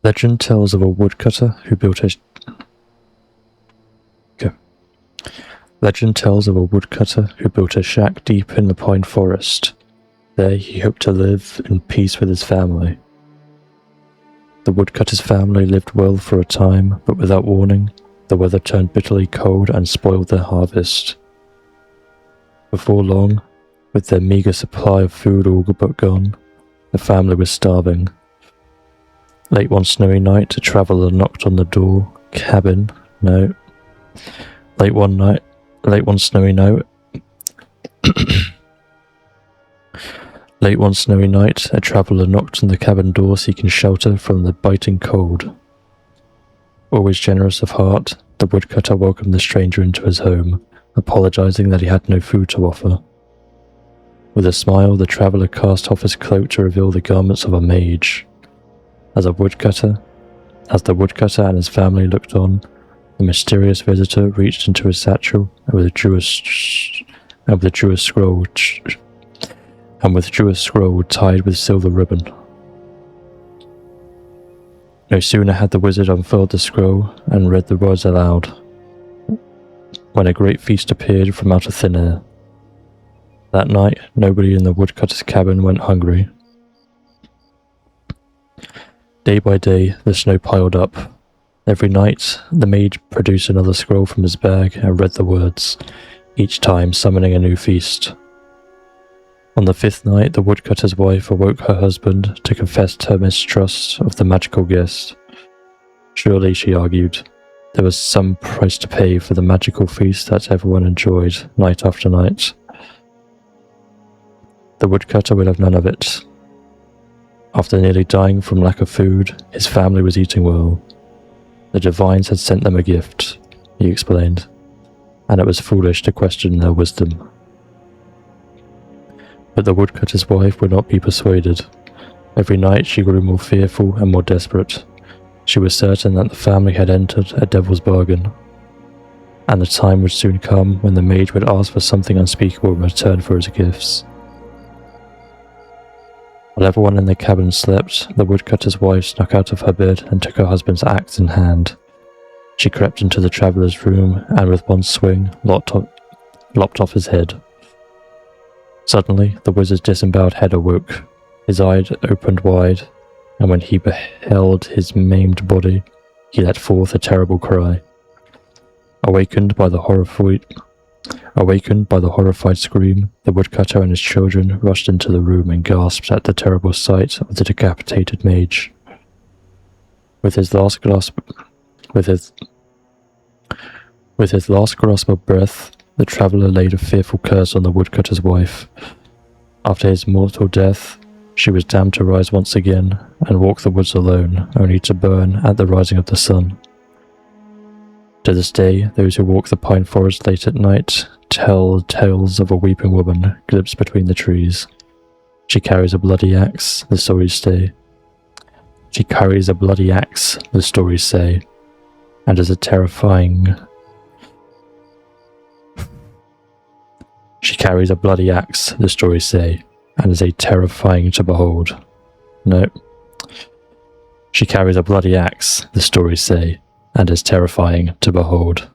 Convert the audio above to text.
Legend tells of a woodcutter who built a... Legend tells of a woodcutter who built a shack deep in the pine forest. There he hoped to live in peace with his family. The woodcutter's family lived well for a time, but without warning, the weather turned bitterly cold and spoiled their harvest. Before long, with their meagre supply of food all but gone, the family was starving. Late one snowy night, a traveller knocked on the door. Late one snowy night, a traveller knocked on the cabin door seeking shelter from the biting cold. Always generous of heart, the woodcutter welcomed the stranger into his home, apologizing that he had no food to offer. With a smile, the traveller cast off his cloak to reveal the garments of a mage. As the woodcutter and his family looked on, the mysterious visitor reached into his satchel and withdrew a scroll tied with silver ribbon. No sooner had the wizard unfurled the scroll and read the words aloud, when a great feast appeared from out of thin air. That night, nobody in the woodcutter's cabin went hungry. Day by day, the snow piled up. Every night, the mage produced another scroll from his bag and read the words, each time summoning a new feast. On the fifth night, the woodcutter's wife awoke her husband to confess her mistrust of the magical guest. Surely, she argued, there was some price to pay for the magical feast that everyone enjoyed night after night. The woodcutter would have none of it. After nearly dying from lack of food, his family was eating well. The divines had sent them a gift, he explained, and it was foolish to question their wisdom. But the woodcutter's wife would not be persuaded. Every night she grew more fearful and more desperate. She was certain that the family had entered a devil's bargain, and the time would soon come when the mage would ask for something unspeakable in return for his gifts. While everyone in the cabin slept, the woodcutter's wife snuck out of her bed and took her husband's axe in hand. She crept into the traveller's room and with one swing lopped off his head. Suddenly, the wizard's disemboweled head awoke. His eyes opened wide, and when he beheld his maimed body, he let forth a terrible cry. Awakened by the horrified scream, the woodcutter and his children rushed into the room and gasped at the terrible sight of the decapitated mage. With his last grasp of breath, the traveller laid a fearful curse on the woodcutter's wife. After his mortal death, she was damned to rise once again and walk the woods alone, only to burn at the rising of the sun. To this day, those who walk the pine forest late at night tell tales of a weeping woman glimpsed between the trees. She carries a bloody axe, the stories say. And is a terrifying... She carries a bloody axe, the stories say, and is a terrifying to behold. No. She carries a bloody axe, the stories say, and is terrifying to behold.